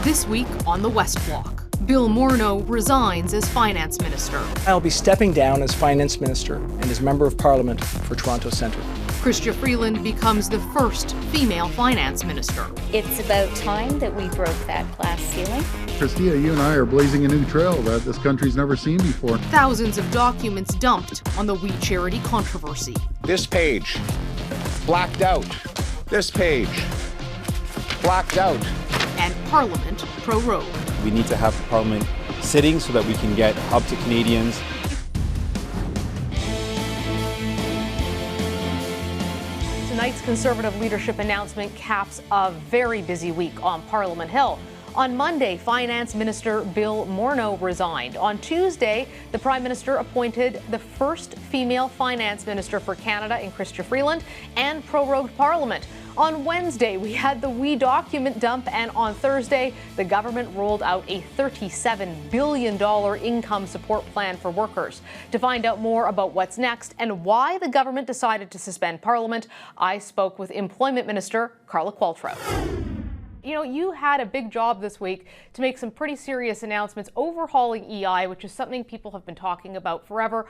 This week on the West Block, Bill Morneau resigns as finance minister. I'll be stepping down as finance minister and as member of parliament for Toronto Centre. Chrystia Freeland becomes the first female finance minister. It's about time that we broke that glass ceiling. Chrystia, you and I are blazing a new trail that this country's never seen before. Thousands of documents dumped on the We Charity controversy. This page, blacked out. This page, blacked out. And Parliament prorogued. We need to have Parliament sitting so that we can get up to Canadians. Tonight's Conservative leadership announcement caps a very busy week on Parliament Hill. On Monday, Finance Minister Bill Morneau resigned. On Tuesday, the Prime Minister appointed the first female finance minister for Canada in Chrystia Freeland and prorogued Parliament. On Wednesday, we had the We document dump, and on Thursday, the government rolled out a $37 billion income support plan for workers. To find out more about what's next and why the government decided to suspend Parliament, I spoke with Employment Minister Carla Qualtrough. You know, you had a big job this week to make some pretty serious announcements overhauling EI, which is something people have been talking about forever.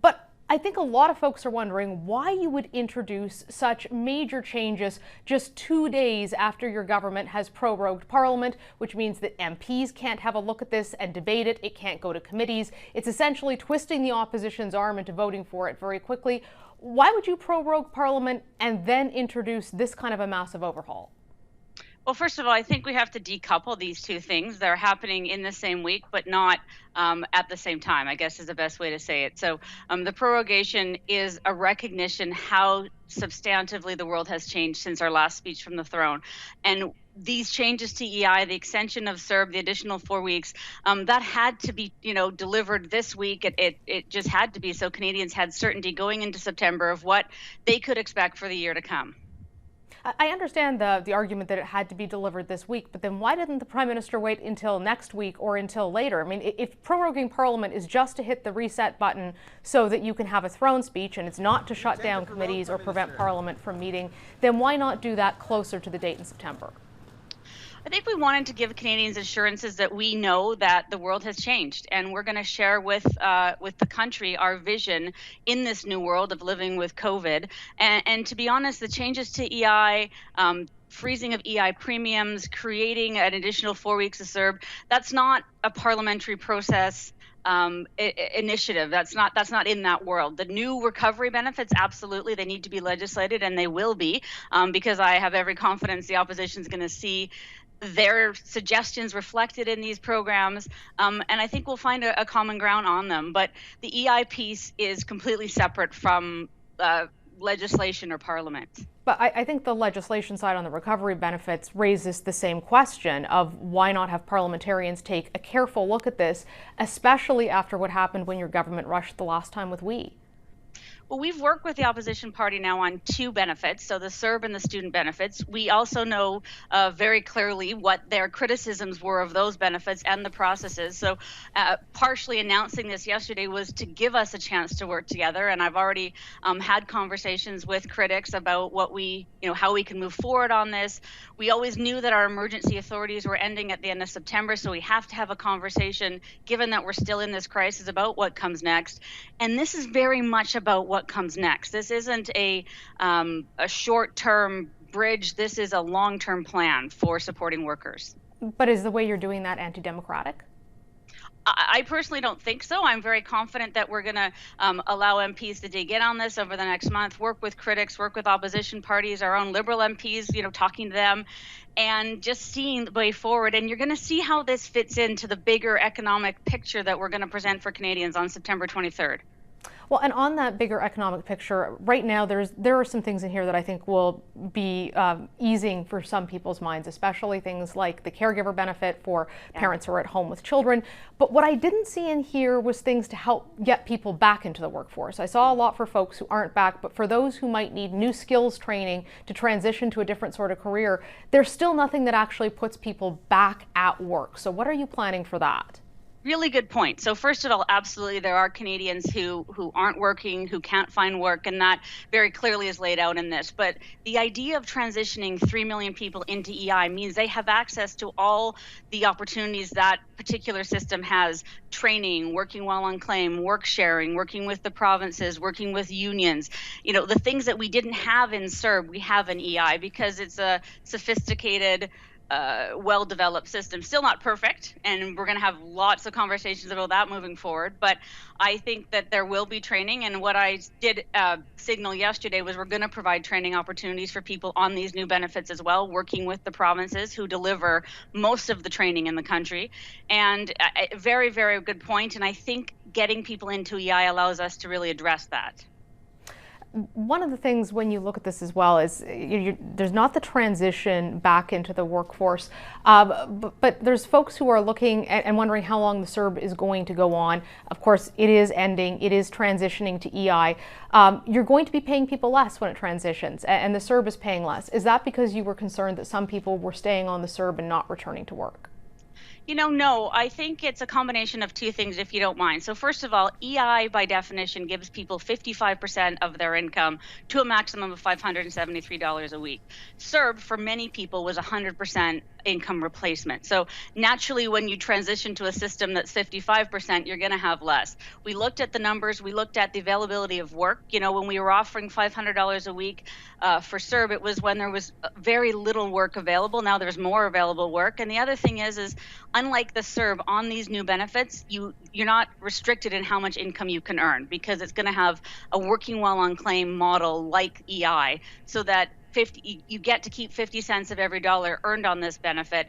But I think a lot of folks are wondering why you would introduce such major changes just 2 days after your government has prorogued Parliament, which means that MPs can't have a look at this and debate it. It can't go to committees. It's essentially twisting the opposition's arm into voting for it very quickly. Why would you prorogue Parliament and then introduce this kind of a massive overhaul? Well, first of all, I think we have to decouple these two things. They're happening in the same week, but not at the same time, I guess is the best way to say it. So the prorogation is a recognition how substantively the world has changed since our last speech from the throne. And these changes to EI, the extension of CERB, the additional 4 weeks, that had to be, delivered this week. It just had to be, so Canadians had certainty going into September of what they could expect for the year to come. I understand the argument that it had to be delivered this week, but then why didn't the Prime Minister wait until next week or until later? I mean, if proroguing Parliament is just to hit the reset button so that you can have a throne speech and it's not to shut down committees or prevent Parliament from meeting, then why not do that closer to the date in September? I think we wanted to give Canadians assurances that we know that the world has changed, and we're going to share with the country our vision in this new world of living with COVID. And to be honest, the changes to EI, freezing of EI premiums, creating an additional 4 weeks of CERB, that's not a parliamentary process initiative. That's not in that world. The new recovery benefits, absolutely, they need to be legislated, and they will be, because I have every confidence the opposition is going to see their suggestions reflected in these programs, and I think we'll find a common ground on them. But the EI piece is completely separate from legislation or Parliament. But I think the legislation side on the recovery benefits raises the same question of why not have parliamentarians take a careful look at this, especially after what happened when your government rushed the last time with We. Well, we've worked with the opposition party now on two benefits, so the CERB and the student benefits. We also know very clearly what their criticisms were of those benefits and the processes. So partially announcing this yesterday was to give us a chance to work together. And I've already had conversations with critics about what how we can move forward on this. We always knew that our emergency authorities were ending at the end of September, so we have to have a conversation, given that we're still in this crisis, about what comes next. And this is very much about what comes next. This isn't a short-term bridge. This is a long-term plan for supporting workers. But is the way you're doing that anti-democratic? I personally don't think so. I'm very confident that we're going to allow MPs to dig in on this over the next month, work with critics, work with opposition parties, our own Liberal MPs, talking to them, and just seeing the way forward. And you're going to see how this fits into the bigger economic picture that we're going to present for Canadians on September 23rd. Well, and on that bigger economic picture, right now there are some things in here that I think will be easing for some people's minds, especially things like the caregiver benefit for parents who are at home with children. But what I didn't see in here was things to help get people back into the workforce. I saw a lot for folks who aren't back, but for those who might need new skills training to transition to a different sort of career, there's still nothing that actually puts people back at work. So what are you planning for that? Really good point. So first of all, absolutely, there are Canadians who aren't working, who can't find work, and that very clearly is laid out in this. But the idea of transitioning 3 million people into EI means they have access to all the opportunities that particular system has: training, working while on claim, work sharing, working with the provinces, working with unions. You know, the things that we didn't have in CERB, we have in EI because it's a sophisticated, well-developed system. Still not perfect, and we're going to have lots of conversations about that moving forward. But I think that there will be training, and what I did signal yesterday was we're going to provide training opportunities for people on these new benefits as well, working with the provinces who deliver most of the training in the country. And very, very good point. And I think getting people into EI allows us to really address that. One of the things when you look at this as well is there's not the transition back into the workforce, but there's folks who are looking and wondering how long the CERB is going to go on. Of course, it is ending. It is transitioning to EI. You're going to be paying people less when it transitions, and the CERB is paying less. Is that because you were concerned that some people were staying on the CERB and not returning to work? You know, no, I think it's a combination of two things, if you don't mind. So first of all, EI by definition gives people 55% of their income to a maximum of $573 a week. CERB for many people was 100% income replacement. So naturally, when you transition to a system that's 55%, you're going to have less. We looked at the numbers. We looked at the availability of work. You know, when we were offering $500 a week for CERB, it was when there was very little work available. Now there's more available work. And the other thing is unlike the CERB, on these new benefits, you're not restricted in how much income you can earn, because it's going to have a working while on claim model like EI, so that you get to keep 50 cents of every dollar earned on this benefit,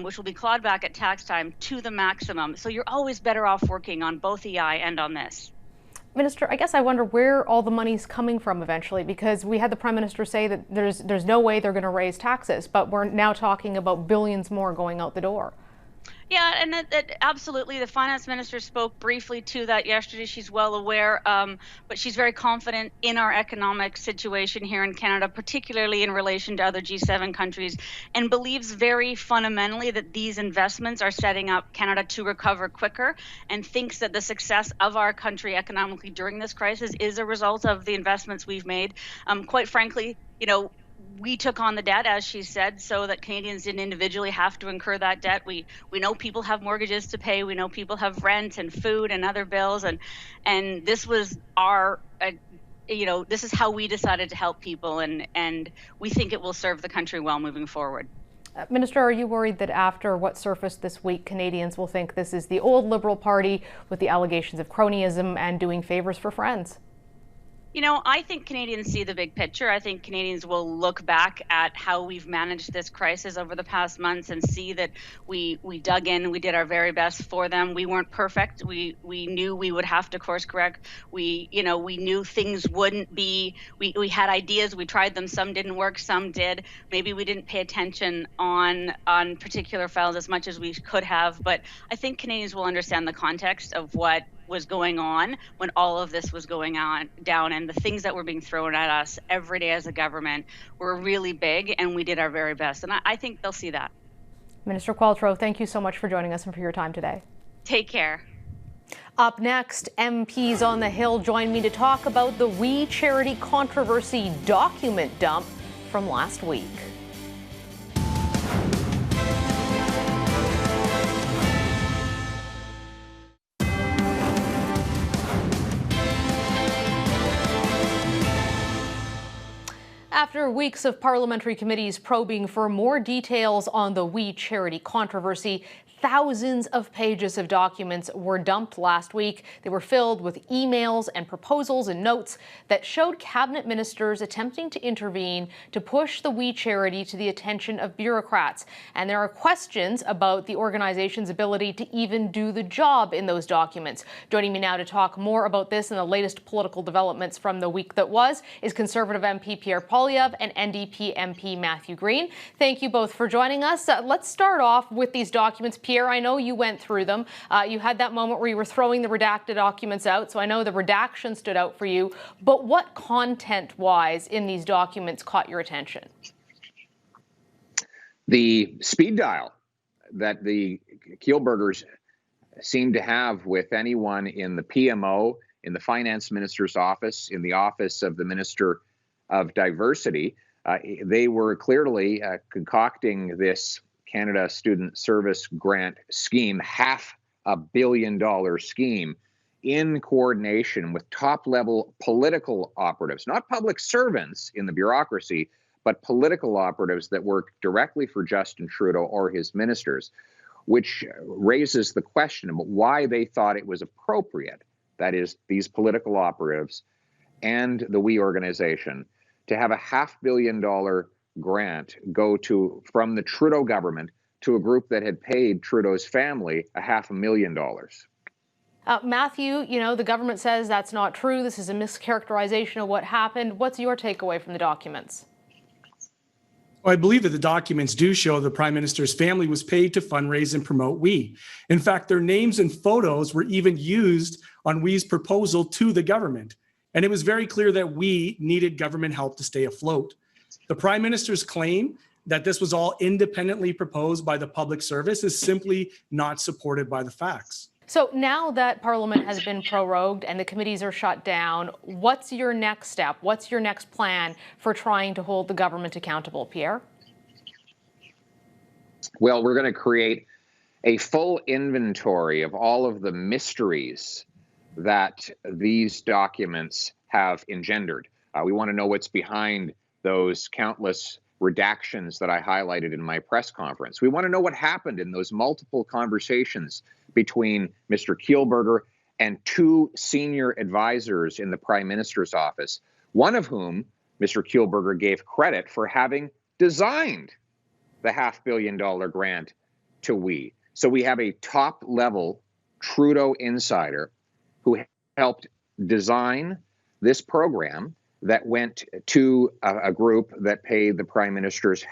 which will be clawed back at tax time to the maximum. So you're always better off working on both EI and on this. Minister, I guess I wonder where all the money's coming from eventually, because we had the Prime Minister say that there's no way they're going to raise taxes, but we're now talking about billions more going out the door. Yeah, and that absolutely. The finance minister spoke briefly to that yesterday. She's well aware, but she's very confident in our economic situation here in Canada, particularly in relation to other G7 countries, and believes very fundamentally that these investments are setting up Canada to recover quicker, and thinks that the success of our country economically during this crisis is a result of the investments we've made. Quite frankly, you know, we took on the debt, as she said, so that Canadians didn't individually have to incur that debt. We know people have mortgages to pay. We know people have rent and food and other bills. And this was our, this is how we decided to help people. And we think it will serve the country well moving forward. Minister, are you worried that after what surfaced this week, Canadians will think this is the old Liberal Party with the allegations of cronyism and doing favors for friends? You know, I think Canadians see the big picture. I think Canadians will look back at how we've managed this crisis over the past months and see that we dug in, we did our very best for them. We weren't perfect. We knew we would have to course correct. We knew things wouldn't be, we had ideas, we tried them, some didn't work, some did. Maybe we didn't pay attention on particular files as much as we could have, but I think Canadians will understand the context of what was going on when all of this was going on down, and the things that were being thrown at us every day as a government were really big, and we did our very best. And I think they'll see that. Minister Qualtrough, thank you so much for joining us and for your time today. Take care. Up next, MPs on the Hill join me to talk about the We Charity controversy document dump from last week. After weeks of parliamentary committees probing for more details on the We Charity controversy, thousands of pages of documents were dumped last week. They were filled with emails and proposals and notes that showed cabinet ministers attempting to intervene to push the We Charity to the attention of bureaucrats. And there are questions about the organization's ability to even do the job in those documents. Joining me now to talk more about this and the latest political developments from the week that was is Conservative MP Pierre Poilievre and NDP MP Matthew Green. Thank you both for joining us. Let's start off with these documents. Pierre, I know you went through them. You had that moment where you were throwing the redacted documents out, so I know the redaction stood out for you. But what content-wise in these documents caught your attention? The speed dial that the Kielburgers seem to have with anyone in the PMO, in the finance minister's office, in the office of the Minister of Diversity. They were clearly concocting this Canada Student Service Grant scheme, $500 million scheme, in coordination with top-level political operatives, not public servants in the bureaucracy, but political operatives that work directly for Justin Trudeau or his ministers, which raises the question about why they thought it was appropriate, that is, these political operatives and the WE organization, to have a $500 million grant go from the Trudeau government to a group that had paid Trudeau's family $500,000. Matthew, the government says that's not true. This is a mischaracterization of what happened. What's your takeaway from the documents? Well, I believe that the documents do show the Prime Minister's family was paid to fundraise and promote WE. In fact, their names and photos were even used on WE's proposal to the government. And it was very clear that WE needed government help to stay afloat. The Prime Minister's claim that this was all independently proposed by the public service is simply not supported by the facts. So now that Parliament has been prorogued and the committees are shut down, what's your next step? What's your next plan for trying to hold the government accountable, Pierre? Well, we're going to create a full inventory of all of the mysteries that these documents have engendered. We want to know what's behind those countless redactions that I highlighted in my press conference. We want to know what happened in those multiple conversations between Mr. Kielburger and two senior advisors in the Prime Minister's office, one of whom, Mr. Kielburger, gave credit for having designed the $500 million grant to WE. So we have a top-level Trudeau insider who helped design this program that went to a group that paid the Prime Minister's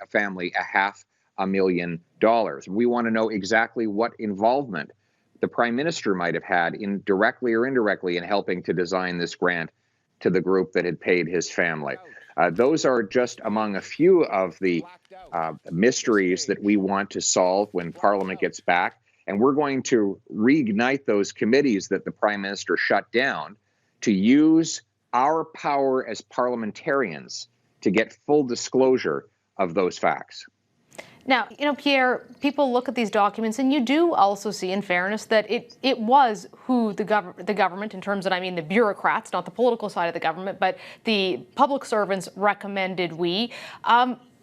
family $500,000. We want to know exactly what involvement the Prime Minister might have had, directly or indirectly, in helping to design this grant to the group that had paid his family. Those are just among a few of the mysteries that we want to solve when Parliament gets back. And we're going to reignite those committees that the Prime Minister shut down to use our power as parliamentarians to get full disclosure of those facts. Now, Pierre, people look at these documents and you do also see, in fairness, that it was who the government, in terms of, the bureaucrats, not the political side of the government, but the public servants recommended WE.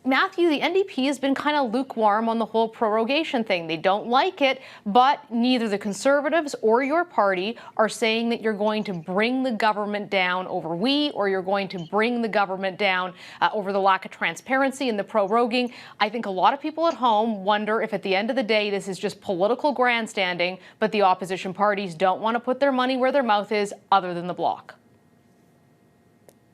Matthew, the NDP has been kind of lukewarm on the whole prorogation thing. They don't like it, but neither the Conservatives or your party are saying that you're going to bring the government down over WE, or you're going to bring the government down over the lack of transparency and the proroguing. I think a lot of people at home wonder if at the end of the day this is just political grandstanding, but the opposition parties don't want to put their money where their mouth is other than the Bloc.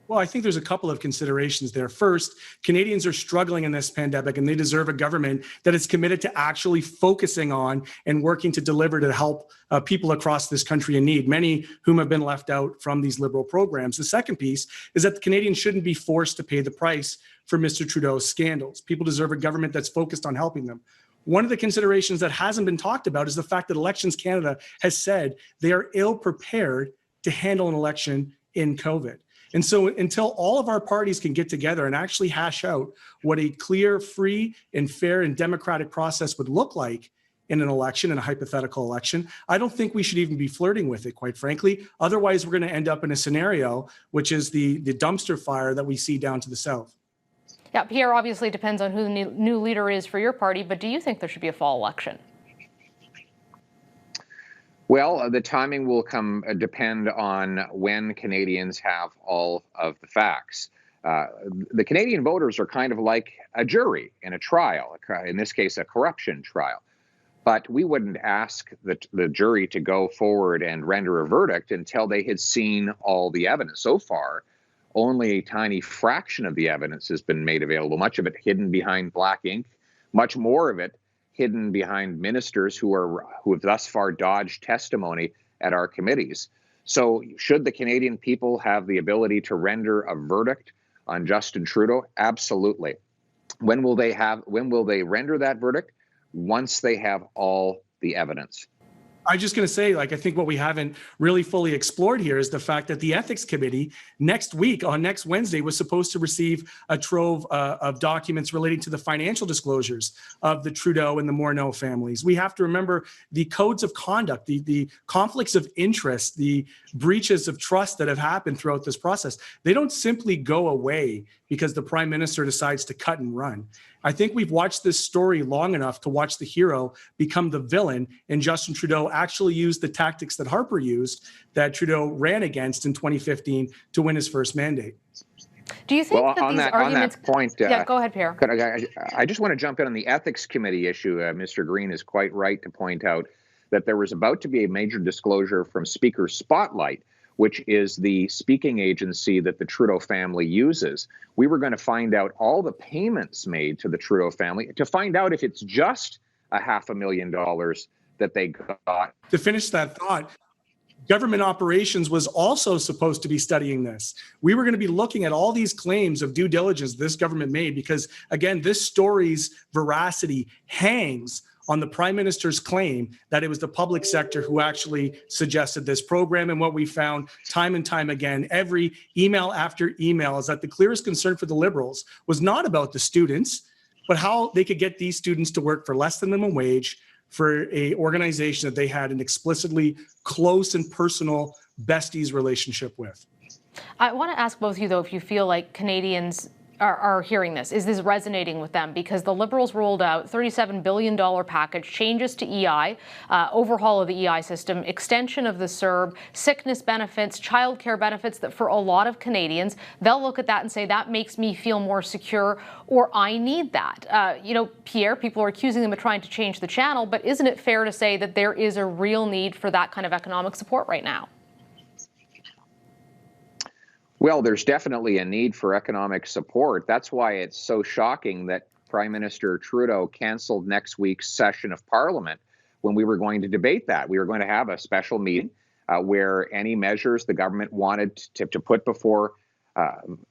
Well, I think there's a couple of considerations there. First, Canadians are struggling in this pandemic, and they deserve a government that is committed to actually focusing on and working to deliver to help people across this country in need, many whom have been left out from these Liberal programs. The second piece is that the Canadians shouldn't be forced to pay the price for Mr. Trudeau's scandals. People deserve a government that's focused on helping them. One of the considerations that hasn't been talked about is the fact that Elections Canada has said they are ill prepared to handle an election in COVID. And so until all of our parties can get together and actually hash out what a clear, free, and fair and democratic process would look like in an election, in a hypothetical election, I don't think we should even be flirting with it, quite frankly. Otherwise, we're going to end up in a scenario which is the dumpster fire that we see down to the south. Yeah, Pierre, obviously depends on who the new leader is for your party, but do you think there should be a fall election? Well, the timing will depend on when Canadians have all of the facts. The Canadian voters are kind of like a jury in a trial, in this case, a corruption trial. But we wouldn't ask the jury to go forward and render a verdict until they had seen all the evidence. So far, only a tiny fraction of the evidence has been made available, much of it hidden behind black ink, much more of it hidden behind ministers who have thus far dodged testimony at our committees. So should the Canadian people have the ability to render a verdict on Justin Trudeau? Absolutely. When will they render that verdict? Once they have all the evidence. I'm just going to say, I think what we haven't really fully explored here is the fact that the Ethics Committee next Wednesday, was supposed to receive a trove of documents relating to the financial disclosures of the Trudeau and the Morneau families. We have to remember the codes of conduct, the conflicts of interest, the breaches of trust that have happened throughout this process. They don't simply go away because the Prime Minister decides to cut and run. I think we've watched this story long enough to watch the hero become the villain, and Justin Trudeau actually used the tactics that Harper used, that Trudeau ran against in 2015 to win his first mandate. Do you think that on these arguments... on that point, yeah, go ahead, Pierre. I just want to jump in on the Ethics Committee issue. Mr. Green is quite right to point out that there was about to be a major disclosure from Speaker Spotlight, which is the speaking agency that the Trudeau family uses. We were going to find out all the payments made to the Trudeau family to find out if it's just $500,000 that they got. To finish that thought, government operations was also supposed to be studying this. We were going to be looking at all these claims of due diligence this government made because, again, this story's veracity hangs on the Prime Minister's claim that it was the public sector who actually suggested this program. And what we found time and time again, every email after email, is that the clearest concern for the Liberals was not about the students, but how they could get these students to work for less than minimum wage for an organization that they had an explicitly close and personal besties relationship with. I want to ask both of you, though, if you feel like Canadians are hearing this. Is this resonating with them? Because the Liberals rolled out $37 billion package, changes to EI, overhaul of the EI system, extension of the CERB, sickness benefits, childcare benefits that for a lot of Canadians, they'll look at that and say, that makes me feel more secure, or I need that. Pierre, people are accusing them of trying to change the channel, but isn't it fair to say that there is a real need for that kind of economic support right now? Well, there's definitely a need for economic support. That's why it's so shocking that Prime Minister Trudeau canceled next week's session of Parliament when we were going to debate that. We were going to have a special meeting where any measures the government wanted to put before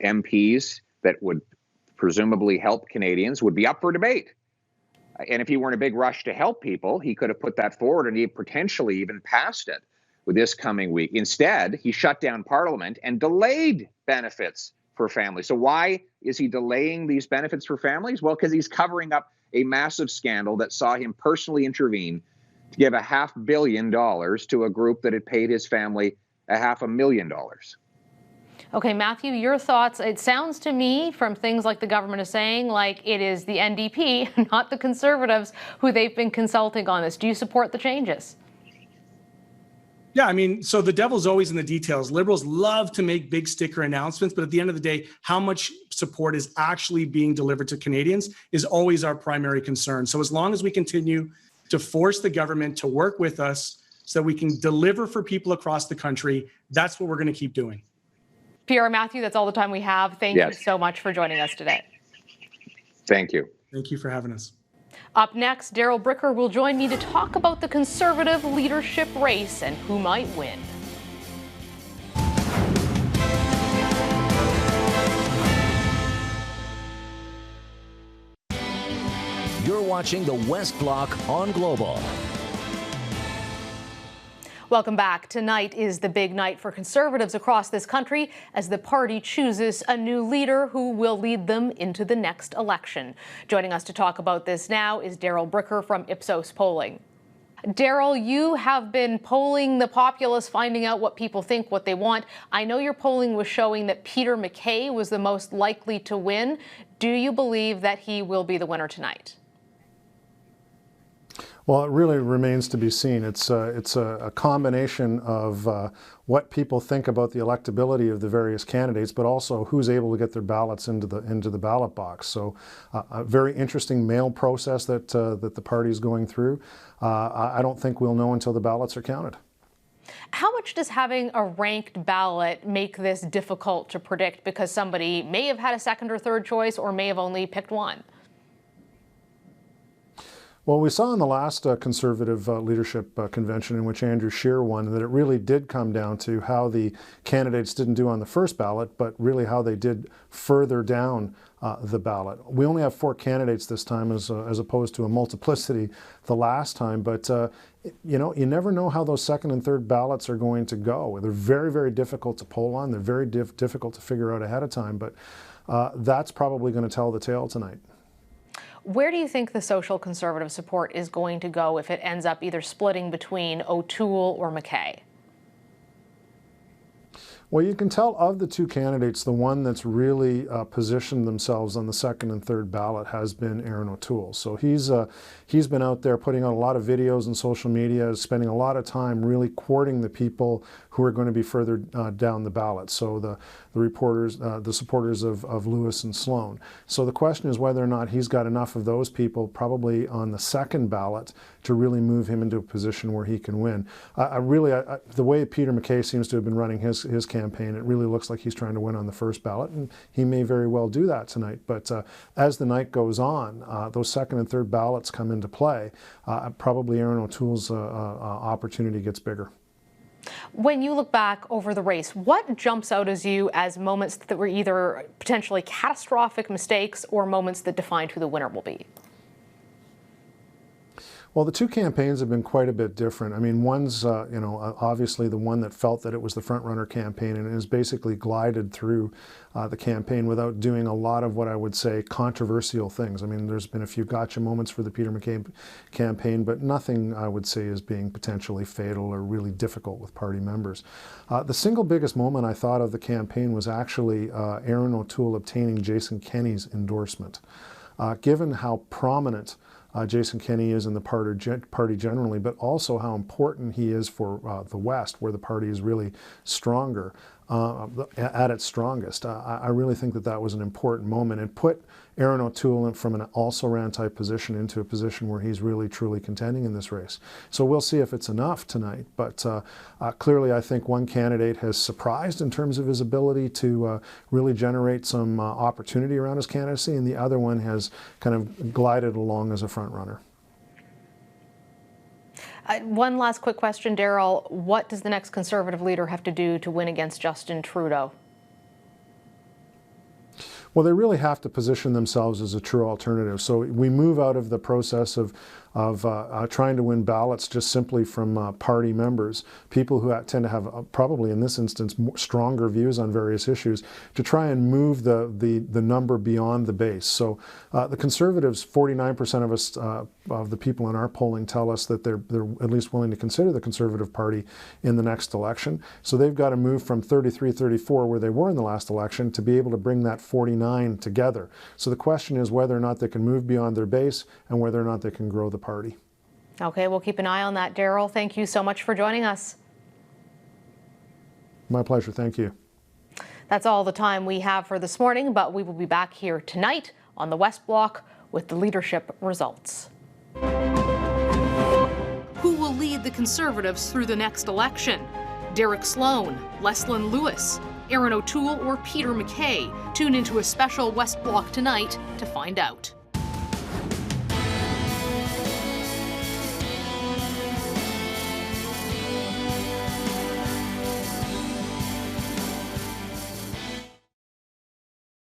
MPs that would presumably help Canadians would be up for debate. And if he weren't in a big rush to help people, he could have put that forward and he potentially even passed it with this coming week. Instead, he shut down Parliament and delayed benefits for families. So why is he delaying these benefits for families? Well, because he's covering up a massive scandal that saw him personally intervene to give $500 million to a group that had paid his family $500,000. Okay, Matthew, your thoughts. It sounds to me from things like the government is saying, like it is the NDP, not the Conservatives, who they've been consulting on this. Do you support the changes? Yeah, so the devil's always in the details. Liberals love to make big sticker announcements, but at the end of the day, how much support is actually being delivered to Canadians is always our primary concern. So as long as we continue to force the government to work with us so that we can deliver for people across the country, that's what we're going to keep doing. Pierre, Matthew, that's all the time we have. Thank you so much for joining us today. Thank you. Thank you for having us. Up next, Darrell Bricker will join me to talk about the Conservative leadership race and who might win. You're watching the West Block on Global. Welcome back. Tonight is the big night for Conservatives across this country as the party chooses a new leader who will lead them into the next election. Joining us to talk about this now is Darrell Bricker from Ipsos Polling. Darrell, you have been polling the populace, finding out what people think, what they want. I know your polling was showing that Peter MacKay was the most likely to win. Do you believe that he will be the winner tonight? Well, it really remains to be seen. It's a combination of what people think about the electability of the various candidates, but also who's able to get their ballots into the ballot box. So, a very interesting mail process that the party is going through. I don't think we'll know until the ballots are counted. How much does having a ranked ballot make this difficult to predict because somebody may have had a second or third choice or may have only picked one? Well, we saw in the last Conservative leadership convention in which Andrew Scheer won that it really did come down to how the candidates didn't do on the first ballot, but really how they did further down the ballot. We only have 4 candidates this time as opposed to a multiplicity the last time, but you know, you never know how those second and third ballots are going to go. They're very, very difficult to poll on. They're very difficult to figure out ahead of time, but that's probably going to tell the tale tonight. Where do you think the social conservative support is going to go if it ends up either splitting between O'Toole or McKay? Well, you can tell of the 2 candidates, the one that's really positioned themselves on the second and third ballot has been Aaron O'Toole. So he's been out there putting out a lot of videos on social media, spending a lot of time really courting the people who are going to be further down the ballot. So the reporters, the supporters of Lewis and Sloan. So the question is whether or not he's got enough of those people probably on the second ballot to really move him into a position where he can win. The way Peter MacKay seems to have been running his campaign, it really looks like he's trying to win on the first ballot, and he may very well do that tonight. But as the night goes on, those second and third ballots come into play. Probably Aaron O'Toole's opportunity gets bigger. When you look back over the race, what jumps out as you as moments that were either potentially catastrophic mistakes or moments that defined who the winner will be? Well, the 2 campaigns have been quite a bit different. I mean, one's, you know, obviously the one that felt that it was the front-runner campaign and has basically glided through the campaign without doing a lot of what I would say controversial things. I mean, there's been a few gotcha moments for the Peter MacKay campaign, but nothing I would say is being potentially fatal or really difficult with party members. The single biggest moment I thought of the campaign was actually Aaron O'Toole obtaining Jason Kenney's endorsement. Given how prominent Jason Kenney is in the party generally, but also how important he is for the West, where the party is really stronger, at its strongest. I really think that was an important moment and put Aaron O'Toole from an also-ran type position into a position where he's really truly contending in this race. So we'll see if it's enough tonight, but clearly I think one candidate has surprised in terms of his ability to really generate some opportunity around his candidacy, and the other one has kind of glided along as a front runner. One last quick question, Darrell. What does the next Conservative leader have to do to win against Justin Trudeau? Well, they really have to position themselves as a true alternative. So we move out of the process of trying to win ballots just simply from party members, people who tend to have probably in this instance stronger views on various issues, to try and move the number beyond the base. So the Conservatives, 49% of us, of the people in our polling tell us that they're at least willing to consider the Conservative Party in the next election. So they've got to move from 33, 34, where they were in the last election, to be able to bring that 49 together. So the question is whether or not they can move beyond their base and whether or not they can grow the party. Okay, we'll keep an eye on that, Darrell. Thank you so much for joining us. My pleasure. Thank you. That's all the time we have for this morning, but we will be back here tonight on the West Block with the leadership results. Who will lead the Conservatives through the next election? Derek Sloan, Leslyn Lewis, Aaron O'Toole, or Peter MacKay? Tune into a special West Block tonight to find out.